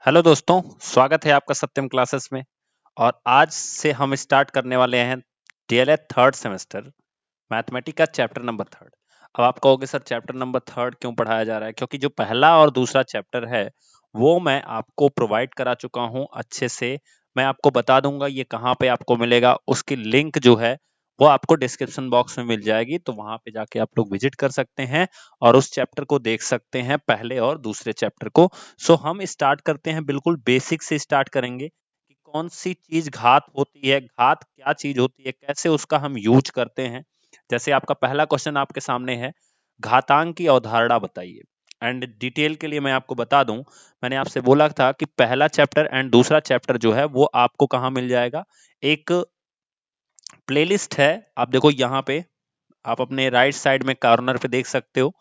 Hello दोस्तों, स्वागत है आपका सत्यम क्लासेस में। और आज से हम स्टार्ट करने वाले हैं डीएलएड थर्ड सेमेस्टर मैथमेटिक्स का चैप्टर नंबर थर्ड। अब आप कहोगे सर चैप्टर नंबर थर्ड क्यों पढ़ाया जा रहा है? क्योंकि जो पहला और दूसरा चैप्टर है वो मैं आपको प्रोवाइड करा चुका हूं अच्छे से। मैं आपको बता दूंगा ये कहाँ पे आपको मिलेगा, उसकी लिंक जो है वो आपको डिस्क्रिप्शन बॉक्स में मिल जाएगी, तो वहां पे जाके आप लोग विजिट कर सकते हैं और उस चैप्टर को देख सकते हैं, पहले और दूसरे चैप्टर को। सो हम स्टार्ट करते हैं, बिल्कुल बेसिक से स्टार्ट करेंगे कि कौन सी चीज घात होती है, घात क्या चीज होती है, कैसे उसका हम यूज करते हैं। जैसे आपका पहला क्वेश्चन आपके सामने है, घातांक की अवधारणा बताइए। एंड डिटेल के लिए मैं आपको बता दूं, मैंने आपसे बोला था कि पहला चैप्टर एंड दूसरा चैप्टर जो है वो आपको कहाँ मिल जाएगा। एक प्लेलिस्ट है, आप देखो यहाँ पे, आप अपने राइट साइड में कॉर्नर पे देख सकते हो,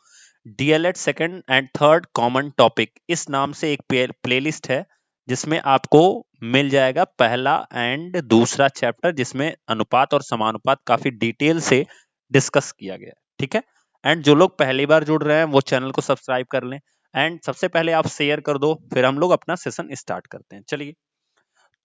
DElEd second and third common topic, इस नाम से एक प्लेलिस्ट है जिसमें आपको मिल जाएगा पहला एंड दूसरा चैप्टर, जिसमें अनुपात और समानुपात काफी डिटेल से डिस्कस किया गया है। ठीक है। एंड जो लोग पहली बार जुड़ रहे हैं वो चैनल को सब्सक्राइब कर लें एंड सबसे पहले आप शेयर कर दो, फिर हम लोग अपना सेशन स्टार्ट करते हैं। चलिए,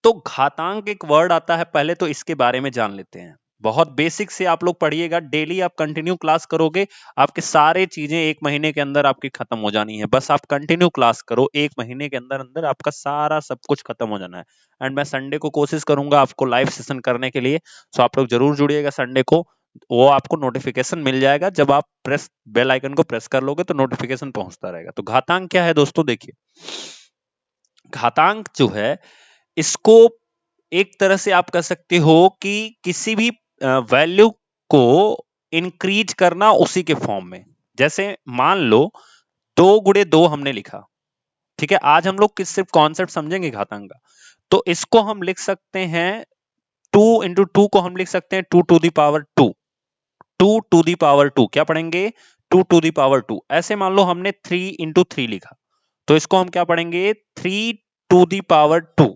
तो घातांक एक वर्ड आता है, पहले तो इसके बारे में जान लेते हैं। बहुत बेसिक से आप लोग पढ़िएगा, डेली आप कंटिन्यू क्लास करोगे, आपके सारे चीजें एक महीने के अंदर आपकी खत्म हो जानी है। बस आप कंटिन्यू क्लास करो, एक महीने के अंदर अंदर आपका सारा सब कुछ खत्म हो जाना है। एंड मैं संडे को कोशिश करूंगा आपको लाइव सेशन करने के लिए, सो आप लोग जरूर जुड़िएगा संडे को। वो आपको नोटिफिकेशन मिल जाएगा, जब आप प्रेस बेल आइकन को प्रेस कर लोगे तो नोटिफिकेशन पहुंचता रहेगा। तो घातांक क्या है दोस्तों, देखिए, घातांक जो है इसको एक तरह से आप कह सकते हो कि किसी भी वैल्यू को इंक्रीज करना उसी के फॉर्म में। जैसे मान लो 2 × 2 हमने लिखा, ठीक है। आज हम लोग सिर्फ कॉन्सेप्ट समझेंगे घातांक का। तो इसको हम लिख सकते हैं, 2 × 2 को हम लिख सकते हैं 2⁻²। 2⁻², क्या पढ़ेंगे? 2⁻²। ऐसे मान लो हमने 3 × 3 लिखा, तो इसको हम क्या पढ़ेंगे? 3⁻²।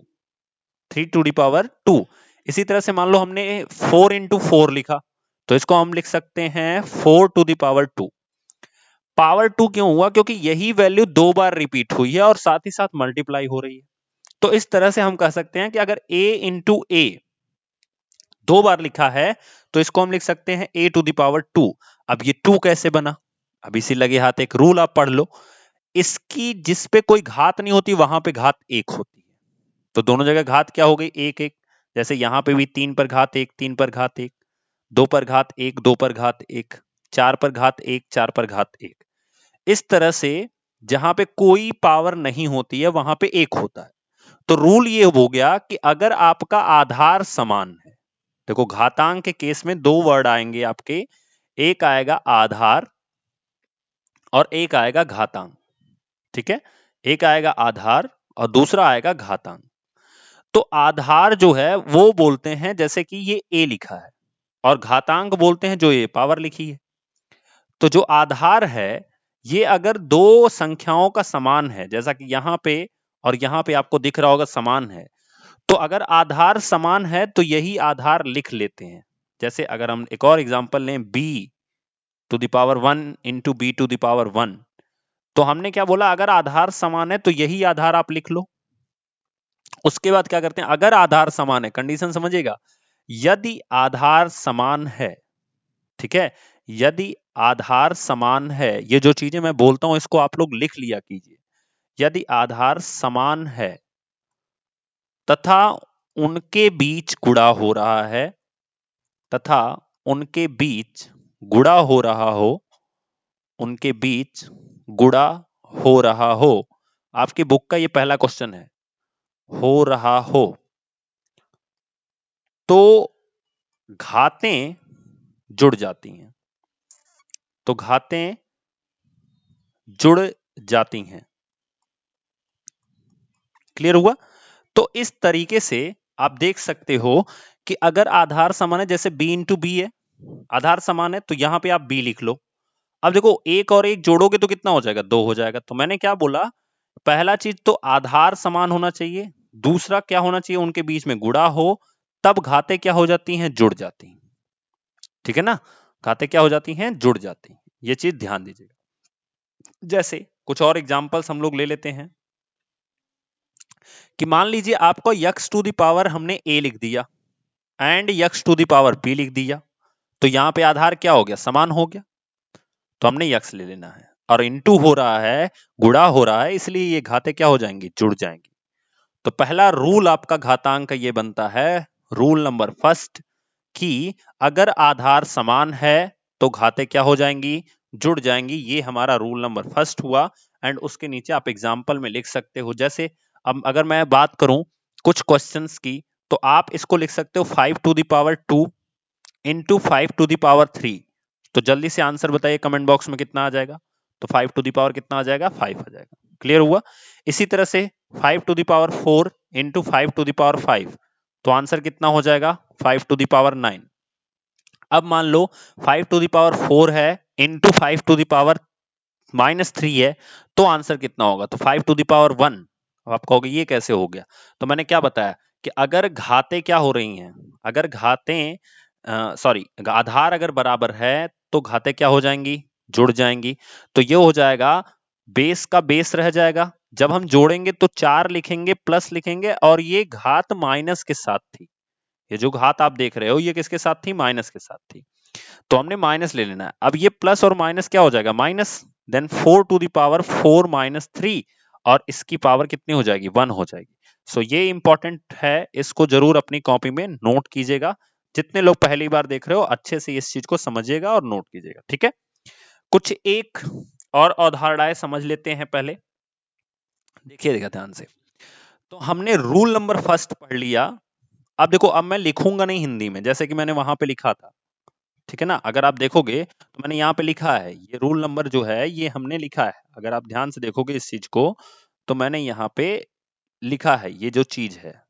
3⁻²। इसी तरह से मान लो हमने 4 × 4 लिखा, तो इसको हम लिख सकते हैं 4⁻²। पावर 2 क्यों हुआ? क्योंकि यही वैल्यू 2 बार रिपीट हुई है और साथ ही साथ मल्टीप्लाई हो रही है। तो इस तरह से हम कह सकते हैं कि अगर a × a 2 बार लिखा है तो इसको हम लिख सकते हैं a⁻²। अब ये 2 कैसे बना? अब इसी लगे हाथ एक रूल आप पढ़ लो, इसकी जिस पे कोई घात नहीं होती वहां पे घात 1 होती है। तो दोनों जगह घात क्या हो गई? 1 1। जैसे यहां पे भी 3 पर घात 1, 3 पर घात 1, 2 पर घात 1, 2 पर घात 1, 4 पर घात 1, 4 पर घात 1। इस तरह से जहां पे कोई पावर नहीं होती है वहां पे 1 होता है। तो रूल ये हो गया कि अगर आपका आधार समान है, देखो घातांक के केस में 2 वर्ड आएंगे आपके, एक आएगा आधार और एक आएगा घातांक। ठीक है, एक आएगा आधार और दूसरा आएगा घातांक। तो आधार जो है वो बोलते हैं जैसे कि ये a लिखा है, और घातांक बोलते हैं जो ये पावर लिखी है। तो जो आधार है ये अगर दो संख्याओं का समान है, जैसा कि यहां पे और यहां पे आपको दिख रहा होगा समान है, तो अगर आधार समान है तो यही आधार लिख लेते हैं। जैसे अगर हम एक और एग्जांपल लें, b⁻1 × b⁻1, तो हमने क्या बोला? अगर आधार समान है तो यही आधार आप लिख लो। उसके बाद क्या करते हैं? अगर आधार समान है, कंडीशन समझिएगा, यदि आधार समान है, ठीक है, यदि आधार समान है, ये जो चीजें मैं बोलता हूं इसको आप लोग लिख लिया कीजिए। यदि आधार समान है तथा उनके बीच गुणा हो रहा है, तथा उनके बीच गुणा हो रहा हो, उनके बीच गुणा हो रहा हो, आपकी बुक का ये पहला क्वेश्चन है, हो रहा हो, तो घातें जुड़ जाती हैं। तो घातें जुड़ जाती हैं। क्लियर हुआ? तो इस तरीके से आप देख सकते हो कि अगर आधार समान है, जैसे b × b है, आधार समान है तो यहां पे आप b लिख लो। अब देखो एक और एक जोड़ोगे तो कितना हो जाएगा? 2 हो जाएगा। तो मैंने क्या बोला? पहला चीज तो आधार समान होना चाहिए, दूसरा क्या होना चाहिए? उनके बीच में गुणा हो, तब घातें क्या हो जाती हैं? जुड़ जाती हैं। ठीक है ना? घातें क्या हो जाती हैं? जुड़ जाती हैं। ये चीज ध्यान दीजिएगा। जैसे कुछ और एग्जांपल्स हम लोग ले लेते हैं। कि मान लीजिए आपको x टू द पावर हमने a लिख दिया and x to the power b लिख दिया, तो यहां पे आधार क्या हो गया, समान हो गया, तो हमने x ले लेना है, और इनटू हो रहा है, गुणा हो रहा है, इसलिए ये घाते क्या हो जाएंगी, जुड़ जाएंगी। तो पहला रूल आपका घातांक का ये बनता है, रूल नंबर फर्स्ट, कि अगर आधार समान है तो घाते क्या हो जाएंगी, जुड़ जाएंगी। ये हमारा रूल नंबर फर्स्ट हुआ। एंड उसके नीचे आप एग्जाम्पल में लिख सकते हो, जैसे अब अगर मैं बात करूं कुछ क्वेश्चंस की, तो आप इसको लिख सकते हो 5 to the power 2 into 5 to the power 3। तो जल्दी से आंसर बताइए कमेंट बॉक्स में कितना आ जाएगा। तो 5 टू द पावर कितना आ जाएगा, 5 आ जाएगा। क्लियर हुआ। इसी तरह से 5 to the power 4 into 5 to the power 5, तो आंसर कितना हो जाएगा, 5 टू द पावर 9। अब मान लो 5 टू द पावर 4 है इंटू 5 टू द पावर -3 है, तो आंसर कितना होगा, तो 5 टू द पावर 1। अब आप कहोगे ये कैसे हो गया, तो मैंने क्या बताया कि अगर घाते क्या हो रही हैं, अगर घाते सॉरी आधार अगर बराबर है तो घाते क्या हो जाएंगी, जुड़ जाएंगी। तो ये हो जाएगा, बेस का बेस रह जाएगा, जब हम जोड़ेंगे तो 4 लिखेंगे, प्लस लिखेंगे, और ये घात माइनस के साथ थी। ये जो घात आप देख रहे हो ये किसके साथ थी, माइनस के साथ थी, तो हमने माइनस ले लेना है। अब ये प्लस और माइनस क्या हो जाएगा, minus, then 4 to the power 4 minus 3, और इसकी पावर कितनी हो जाएगी, 1 हो जाएगी। सो ये इंपॉर्टेंट है, इसको जरूर अपनी कॉपी में नोट कीजिएगा। जितने लोग पहली बार देख रहे हो अच्छे से इस चीज को समझिएगा और नोट कीजिएगा, ठीक है। कुछ एक और अवधारणाएं समझ लेते हैं पहले, देखिए ध्यान से। तो हमने रूल नंबर फर्स्ट पढ़ लिया। अब देखो, अब मैं लिखूंगा नहीं हिंदी में जैसे कि मैंने वहां पे लिखा था, ठीक है ना। अगर आप देखोगे तो मैंने यहाँ पे लिखा है, ये रूल नंबर जो है ये हमने लिखा है। अगर आप ध्यान से देखोगे इस चीज को, तो मैंने यहाँ पे लिखा है ये जो चीज है,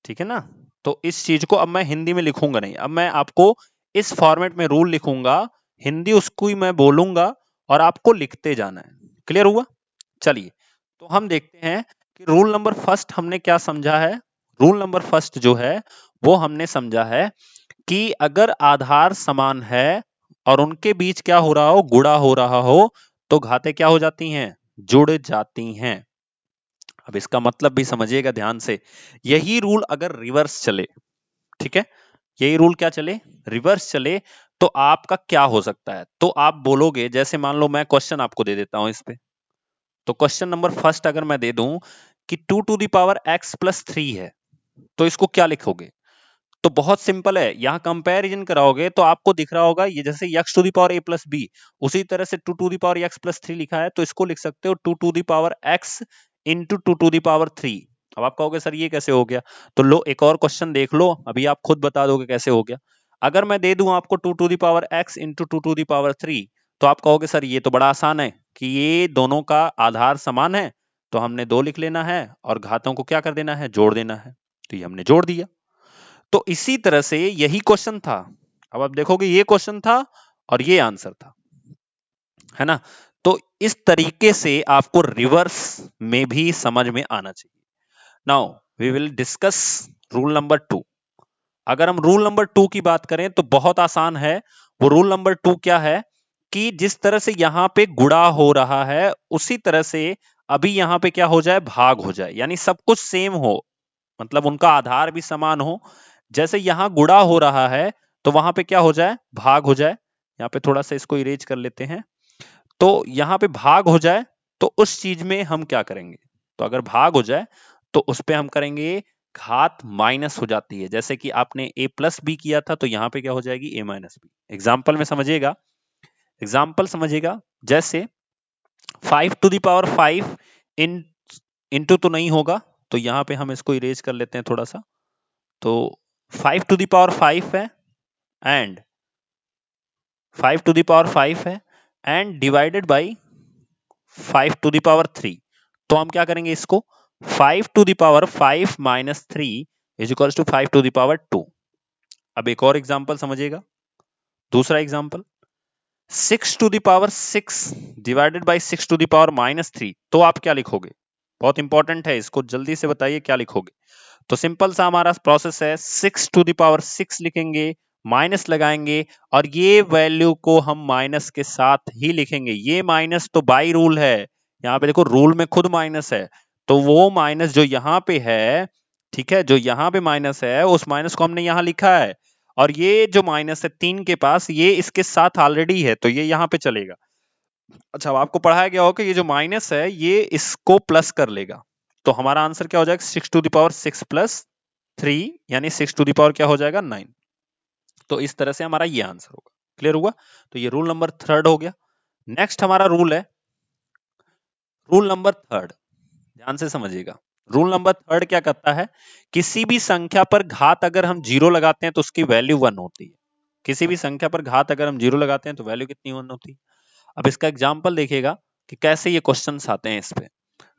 ठीक है ना। तो इस चीज को अब मैं हिंदी में लिखूंगा नहीं, अब मैं आपको इस फॉर्मेट में रूल लिखूंगा, हिंदी उसको ही मैं बोलूंगा और आपको लिखते जाना है। क्लियर हुआ। चलिए, तो हम देखते हैं कि रूल नंबर फर्स्ट हमने क्या समझा है। रूल नंबर फर्स्ट जो है वो हमने समझा है कि अगर आधार समान है और उनके बीच क्या हो रहा हो, गुणा हो रहा हो, तो घाते क्या हो जाती हैं, जुड़ जाती हैं। अब इसका मतलब भी समझिएगा ध्यान से, यही रूल अगर रिवर्स चले, ठीक है, यही रूल क्या चले, रिवर्स चले, तो आपका क्या हो सकता है। तो आप बोलोगे, जैसे मान लो मैं क्वेश्चन आपको दे देता हूं इस पे, तो क्वेश्चन नंबर फर्स्ट अगर मैं दे दूं कि 2 to the power x plus 3 है, तो इसको क्या लिखोगे। तो बहुत सिंपल है, यहां कंपैरिजन कराओगे तो आपको दिख रहा होगा, ये जैसे x to the power a plus b, उसी तरह से 2 to the power x plus 3 लिखा है, तो इसको लिख सकते हो 2 to the power x into 2 to the power 3। अब आप कहोगे सर ये कैसे हो गया, तो लो एक और क्वेश्चन देख लो, अभी आप खुद बता दोगे कैसे हो गया। अगर मैं दे दूं आपको 2 to the power x into 2 to the power 3, तो आप कहोगे सर ये तो बड़ा आसान है कि ये दोनों का आधार समान है, तो हमने 2 लिख लेना है और घातों को क्या कर देना है, जोड़ देना है। तो ये हमने जोड़ दिया। तो इसी तरह से यही क्वेश्चन था, अब आप देखोगे ये क्वेश्चन था और ये आंसर था, है ना। तो इस तरीके से आपको रिवर्स में भी समझ में आना चाहिए। Now we will discuss rule number 2। अगर हम रूल नंबर 2 की बात करें तो बहुत आसान है। वो रूल नंबर 2 क्या है कि जिस तरह से यहां पे गुणा हो रहा है, उसी तरह से अभी यहां पे क्या हो जाए, भाग हो जाए, यानी सब कुछ सेम हो, मतलब उनका आधार भी समान हो। जैसे यहां गुणा हो रहा है तो वहां पे क्या हो जाए, भाग हो जाए। यहाँ पे थोड़ा सा इसको इरेज कर लेते हैं। तो यहाँ पे भाग हो जाए, तो उस चीज में हम क्या करेंगे, तो अगर भाग हो जाए तो उस पे हम करेंगे घात माइनस हो जाती है। जैसे कि आपने a प्लस बी किया था, तो यहाँ पे क्या हो जाएगी, a माइनस बी। एग्जाम्पल में समझिएगा, एग्जाम्पल समझिएगा। जैसे 5 to the power 5 in into तो नहीं होगा, तो यहाँ पे हम इसको इरेज कर लेते हैं थोड़ा सा। तो 5 टू द पावर 5 है एंड 5 टू द पावर 5 है and divided by 5 to the power 3। तो हम क्या करेंगे इसको, 5 to the power 5 minus 3 is equal to 5 to the power 2। अब एक और एग्जांपल समझिएगा, दूसरा example 6 to the power 6 divided by 6 to the power minus 3। तो आप क्या लिखोगे, बहुत इंपॉर्टेंट है, इसको जल्दी से बताइए क्या लिखोगे। तो सिंपल सा हमारा प्रोसेस है, 6 टू द पावर 6 लिखेंगे, माइनस लगाएंगे, और ये वैल्यू को हम माइनस के साथ ही लिखेंगे। ये माइनस तो बाई रूल है, यहाँ पे देखो रूल में खुद माइनस है, तो वो माइनस जो यहाँ पे है, ठीक है, जो यहाँ पे माइनस है उस माइनस को हमने यहाँ लिखा है, और ये जो माइनस है 3 के पास, ये इसके साथ ऑलरेडी है, तो ये यहाँ पे चलेगा। अच्छा, अब आपको पढ़ाया गया होगा कि ये जो माइनस है ये इसको प्लस कर लेगा, तो हमारा आंसर क्या हो जाएगा 6 टू द पावर 6 प्लस 3, यानी 6 टू द पावर क्या हो जाएगा 9। तो इस तरह से हमारा ये आंसर होगा। क्लियर हुआ? तो ये रूल नंबर 3 हो गया। नेक्स्ट हमारा रूल है रूल नंबर 3, ध्यान से समझिएगा। रूल नंबर 3 क्या कहता है, किसी भी संख्या पर घात अगर हम 0 लगाते हैं तो उसकी वैल्यू 1 होती है। किसी भी संख्या पर घात अगर हम 0 लगाते हैं तो वैल्यू कितनी 1 होती है। अब इसका एग्जांपल देखिएगा कि कैसे ये क्वेश्चंस आते हैं इस पे।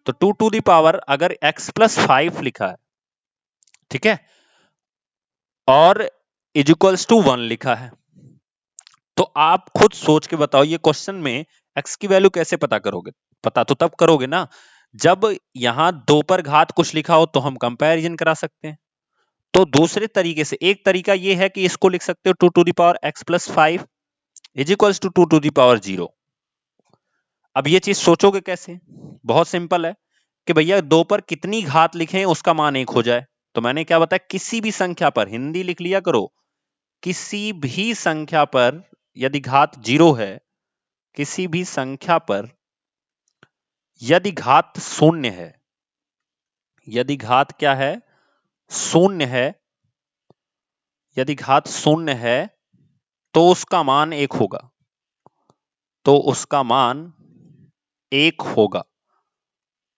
तो 2 टू द पावर अगर x प्लस 5 लिखा है, ठीक है, और इज इक्वल्स टू 1 लिखा है, तो आप खुद सोच के बताओ ये क्वेश्चन में x की वैल्यू कैसे पता करोगे? पता तो तब करोगे ना जब यहां 2 पर घात कुछ लिखा हो, तो हम कंपैरिजन करा सकते हैं। तो दूसरे तरीके से एक तरीका ये है कि इसको लिख सकते हो 2 to the power x plus 5 is equals to 2 to the power 0। अब ये चीज सोचोगे कैसे? बहुत सिंपल है कि भैया 2 पर कितनी घात लिखें उसका मान 1 हो जाए। तो मैंने क्या बताया, किसी भी संख्या पर, हिंदी लिख लिया करो, किसी भी संख्या पर यदि घात 0 है, किसी भी संख्या पर यदि घात 0 है, यदि घात क्या है 0 है, यदि घात 0 है तो उसका मान 1 होगा, तो उसका मान 1 होगा,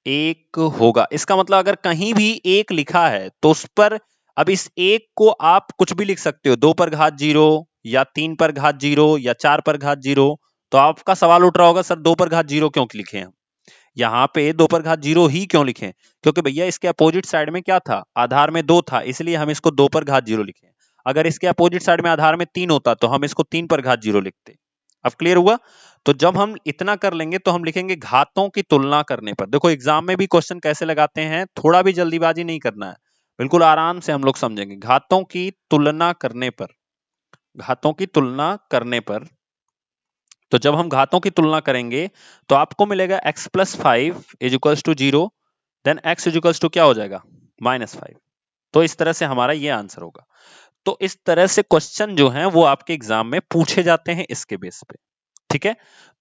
1 होगा। इसका मतलब अगर कहीं भी 1 लिखा है तो उस पर, अब इस 1 को आप कुछ भी लिख सकते हो, 2 पर घात 0 या 3 पर घात 0 या 4 पर घात 0। तो आपका सवाल उठ रहा होगा सर 2 पर घात 0 क्यों लिखे हम? यहाँ पे 2 पर घात 0 ही क्यों लिखे? क्योंकि भैया इसके अपोजिट साइड में क्या था, आधार में 2 था, इसलिए हम इसको 2 पर घात 0 लिखे। अगर इसके अपोजिट साइड में आधार में 3 होता तो हम इसको 3 पर घात 0 लिखते। अब क्लियर हुआ? तो जब हम इतना कर लेंगे तो हम लिखेंगे घातों की तुलना करने पर। देखो एग्जाम में भी क्वेश्चन कैसे लगाते हैं, थोड़ा भी जल्दीबाजी नहीं करना है, बिल्कुल आराम से हम लोग समझेंगे। घातों की तुलना करने पर, घातों की तुलना करने पर, तो जब हम घातों की तुलना करेंगे तो आपको मिलेगा x plus 5 is equals to 0, then x is equals to क्या हो जाएगा -5। तो इस तरह से हमारा ये आंसर होगा। तो इस तरह से क्वेश्चन जो हैं वो आपके एग्जाम में पूछे जाते हैं इसके बेस पे, ठीक है।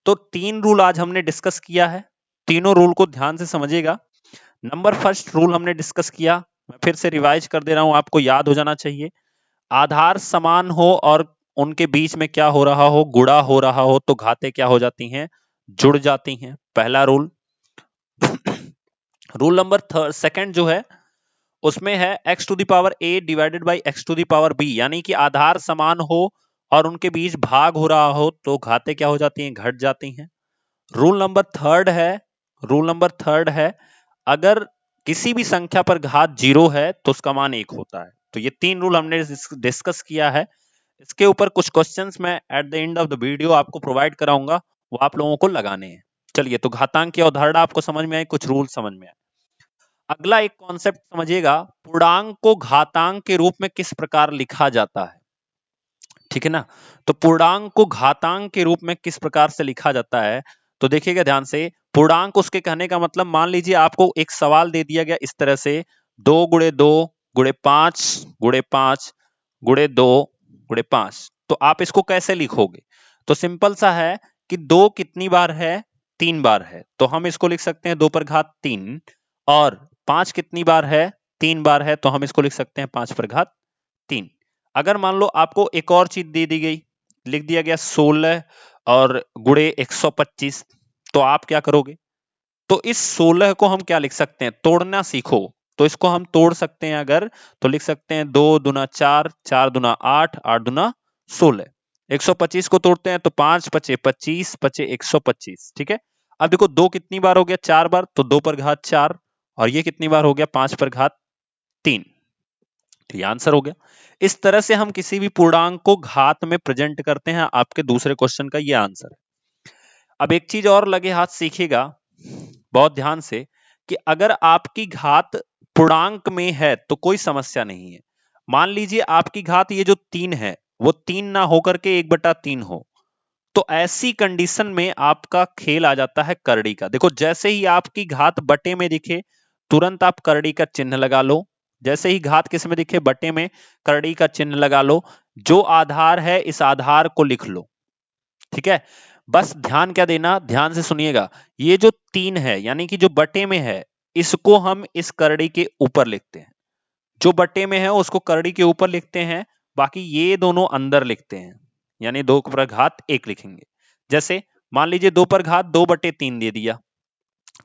तो 3 रूल आज हमने डिस्कस किया है, तीनों रूल को ध्यान से समझिएगा। नंबर फर्स्ट रूल हमने डिस्कस किया, मैं फिर से रिवाइज कर दे रहा हूं, आपको याद हो जाना चाहिए। आधार समान हो और उनके बीच में क्या हो रहा हो, गुणा हो रहा हो, तो घातें क्या हो जाती हैं, जुड़ जाती हैं, पहला रूल। रूल नंबर सेकंड जो है उसमें है x to the power a divided by x to the power b, यानी कि आधार समान हो और उनके बीच भाग हो रहा हो तो घातें क्या हो जाती हैं, घट जाती हैं। रूल नंबर थर्ड है अगर किसी भी संख्या पर घात 0 है तो उसका मान 1 होता है। तो ये 3 रूल हमने डिस्कस किया है। इसके ऊपर कुछ क्वेश्चंस मैं at the end of the video आपको प्रोवाइड कराऊंगा, वो आप लोगों को लगाने हैं। चलिए, तो घातांक की अवधारणा आपको समझ में आई, कुछ रूल समझ में आए। अगला एक कॉन्सेप्ट समझिएगा, पूर्णांक को घातांक के रूप में किस प्रकार लिखा जाता है, ठीक है ना। तो पूर्णांक को घातांक के रूप में किस प्रकार से लिखा जाता है, तो देखिएगा ध्यान से। पूर्णांक उसके कहने का मतलब, मान लीजिए आपको एक सवाल दे दिया गया इस तरह से, 2 गुणे 2 गुणे 5 गुणे 5 गुणे 2 गुणे 5, तो आप इसको कैसे लिखोगे? तो सिंपल सा है कि 2 कितनी बार है, 3 बार है, तो हम इसको लिख सकते हैं 2 पर घात 3, और 5 कितनी बार है, 3 बार है, तो हम इसको लिख सकते हैं 5 पर घात 3। अगर मान लो आपको एक और चीज दे दी गई, लिख दिया गया 16 और गुणे 125, तो आप क्या करोगे? तो इस 16 को हम क्या लिख सकते हैं, तोड़ना सीखो, तो इसको हम तोड़ सकते हैं अगर, तो लिख सकते हैं 2 दूना 4, 4 दूना 8, 8 दूना 16। 125 को तोड़ते हैं तो 5 पचे 25 पचे 125, ठीक है। अब देखो 2 कितनी बार हो गया, 4 बार, तो 2 पर घात 4, और ये कितनी बार हो गया, 5 पर घात 3, तो ये आंसर हो गया। इस तरह से हम किसी भी पूर्णांक को घात में प्रेजेंट करते हैं। आपके दूसरे क्वेश्चन का ये आंसर है। अब एक चीज और लगे हाथ सीखिएगा बहुत ध्यान से, कि अगर आपकी घात पूर्णांक में है तो कोई समस्या नहीं है। मान लीजिए आपकी घात ये जो 3 है वो 3 ना होकर के 1/3 हो, तो ऐसी कंडीशन में आपका खेल आ जाता है करड़ी का। देखो जैसे ही आपकी घात बटे में दिखे तुरंत आप करड़ी का चिन्ह लगा लो। जैसे ही घात किस में दिखे, बटे में, करड़ी का चिन्ह लगा लो। जो आधार है इस आधार को लिख लो। ठीक है, बस ध्यान क्या देना, ध्यान से सुनिएगा। ये जो 3 है यानी कि जो बटे में है, इसको हम इस करड़ी के ऊपर लिखते हैं। जो बटे में है उसको करड़ी के ऊपर लिखते हैं, बाकी ये दोनों अंदर लिखते हैं, यानी 2 पर घात 1 लिखेंगे। जैसे मान लीजिए 2 पर घात 2/3 दे दिया,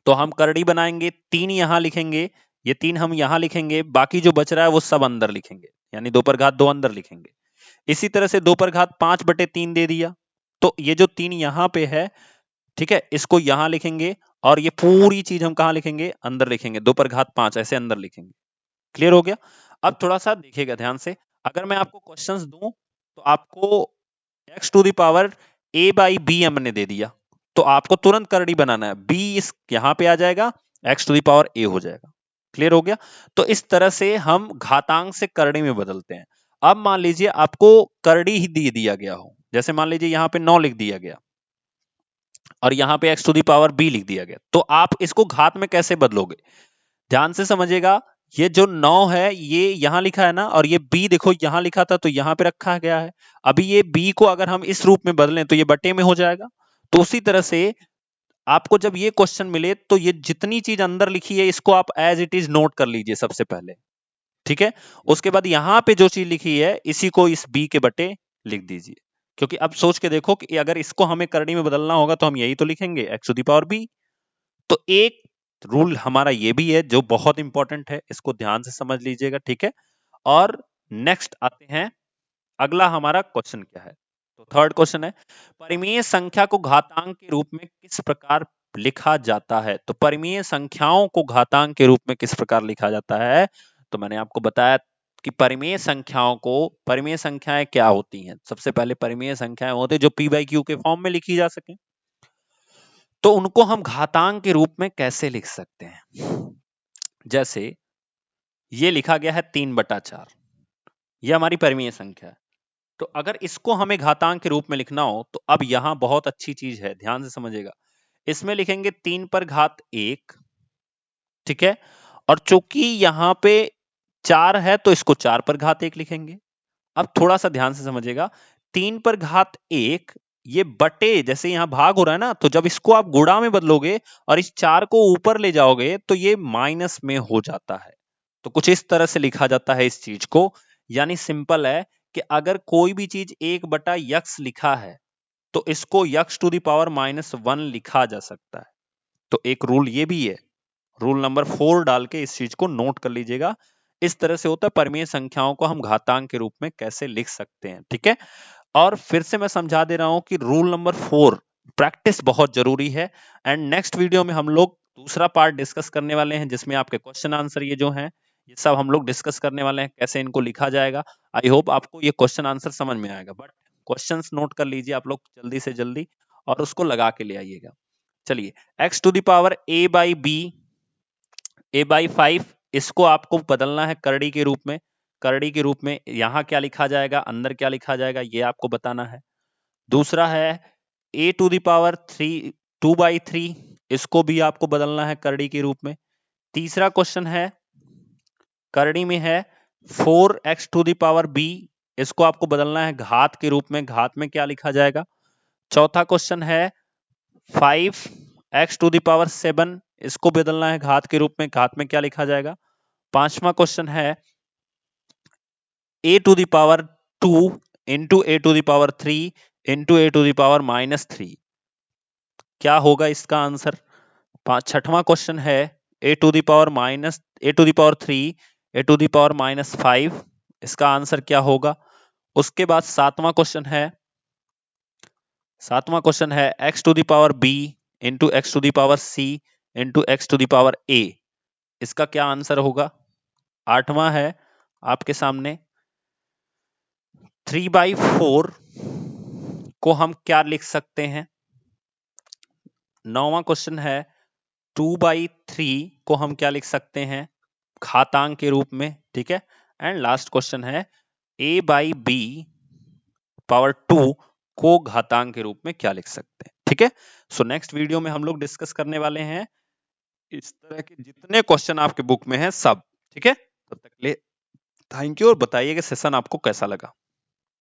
तो हम करड़ी बनाएंगे, 3 यहां लिखेंगे, ये 3 हम यहां लिखेंगे, बाकी जो बच रहा है वो सब अंदर लिखेंगे, यानी 2 पर घात 2 अंदर लिखेंगे। इसी तरह से 2 पर घात 5/3 दे दिया, तो ये जो 3 यहां पे है, ठीक है, इसको यहां लिखेंगे, और ये पूरी चीज हम कहां लिखेंगे, अंदर लिखेंगे, 2 पर घात 5 ऐसे अंदर लिखेंगे। क्लियर हो गया? अब थोड़ा सा देखिएगा ध्यान से, अगर मैं आपको क्वेश्चंस दूं तो आपको x to the power a by b हमने दे दिया, तो आपको तुरंत करड़ी बनाना है, b इस यहां पे आ जाएगा, x to the power a हो जाएगा। क्लियर हो गया? तो इस तरह से हम घातांक से करड़ी में बदलते हैं। अब मान लीजिए आपको करड़ी ही दे दिया गया हो, जैसे मान लीजिए यहां पे 9 लिख दिया गया और यहां पे x to the power b लिख दिया गया, तो आप इसको घात में कैसे बदलोगे? ध्यान से समझिएगा। ये जो 9 है ये यहां लिखा है ना, और ये b देखो यहां लिखा था तो यहां पे रखा गया है। अभी ये b को अगर हम इस रूप में बदलें तो ये बटे में हो जाएगा। तो उसी तरह से आपको जब ये क्वेश्चन मिले तो ये जितनी चीज अंदर लिखी है इसको आप एज इट इज नोट कर लीजिए सबसे पहले। ठीक है, उसके बाद यहां पे जो चीज लिखी है इसी को इस b के बटे लिख दीजिए। क्योंकि अब सोच के देखो कि अगर इसको हमें करनी में बदलना होगा तो हम यही तो लिखेंगे, x to the power b। तो एक रूल हमारा ये भी है जो बहुत इंपॉर्टेंट है, इसको ध्यान से समझ लीजिएगा। ठीक है, और नेक्स्ट आते हैं, अगला हमारा क्वेश्चन क्या है। तो थर्ड क्वेश्चन है, परिमेय संख्या को घातांक के रूप में किस प्रकार लिखा जाता है? तो परिमेय संख्याओं को घातांक के रूप में किस प्रकार लिखा जाता है? तो मैंने आपको बताया कि परिमेय संख्याओं को, परिमेय संख्याएं क्या होती हैं? सबसे पहले परिमेय संख्याएं होती है जो p बाई क्यू के फॉर्म में लिखी जा सके, तो उनको हम घातांक के रूप में कैसे लिख सकते हैं? जैसे ये लिखा गया है 3/4, ये हमारी परिमेय संख्या है। तो अगर इसको हमें घातांक के रूप में लिखना हो तो अब यहां बहुत अच्छी चीज है, ध्यान से समझिएगा। इसमें लिखेंगे 3 पर घात 1, ठीक है, और चूंकि यहां पे 4 है तो इसको 4 पर घात 1 लिखेंगे। अब थोड़ा सा ध्यान से समझिएगा, 3 पर घात 1 ये बटे, जैसे यहां भाग हो रहा है ना, तो जब इसको आप गुणा में बदलोगे और इस 4 को ऊपर ले जाओगे तो ये माइनस में हो जाता है। तो कुछ इस तरह से लिखा जाता है इस चीज को, यानी सिंपल है कि अगर कोई भी चीज 1/x लिखा है तो इसको x टू द पावर -1 लिखा जा सकता है। तो एक रूल ये भी है, रूल नंबर 4 डाल के इस चीज को नोट कर लीजिएगा। इस तरह से होता है परिमेय संख्याओं को हम घातांक के रूप में कैसे लिख सकते हैं। ठीक है, और फिर से मैं समझा दे रहा हूं कि रूल नंबर 4 प्रैक्टिस बहुत जरूरी है। एंड नेक्स्ट वीडियो में हम लोग दूसरा पार्ट डिस्कस करने वाले हैं जिसमें आपके क्वेश्चन आंसर ये जो हैं ये सब हम लोग डिस्कस करने वाले हैं, कैसे इनको लिखा जाएगा। आई होप आपको ये क्वेश्चन आंसर समझ में आएगा, बट क्वेश्चंस नोट कर लीजिए आप लोग जल्दी से जल्दी और उसको लगा के ले आइएगा। चलिए, x to the power a by b, a by 5, इसको आपको बदलना है करड़ी के रूप में। करड़ी के रूप में यहां क्या लिखा जाएगा, अंदर क्या लिखा जाएगा, ये आपको बताना है। दूसरा है a टू द पावर 3, 2/3, इसको भी आपको बदलना है करड़ी के रूप में। तीसरा क्वेश्चन है, करड़ी में है 4x to the power b, इसको आपको बदलना है घात के रूप में। घात में क्या लिखा जाएगा? चौथा क्वेश्चन है 5x टू द पावर 7, इसको बदलना है घात के रूप में। घात में क्या लिखा जाएगा? पांचवा क्वेश्चन है a to the power 2 into a to the power 3 into a to the power -3, क्या होगा इसका आंसर? छठवां क्वेश्चन है a to the power a to the power 3 a to the power -5, इसका आंसर क्या होगा? उसके बाद सातवां क्वेश्चन है x to the power b into x to the power c into x to the power a, इसका क्या answer होगा? आठवां है आपके सामने 3/4 को हम क्या लिख सकते हैं? नौवां क्वेश्चन है 2/3 को हम क्या लिख सकते हैं? घातांक के रूप में। ठीक है, एंड लास्ट क्वेश्चन है a बाई बी पावर 2 को घातांक के रूप में क्या लिख सकते हैं? ठीक है, सो नेक्स्ट वीडियो में हम लोग डिस्कस करने वाले हैं इस तरह के जितने क्वेश्चन आपके बुक में हैं सब। ठीक है, तब तक के लिए थैंक यू और बताइए कि सेशन आपको कैसा लगा।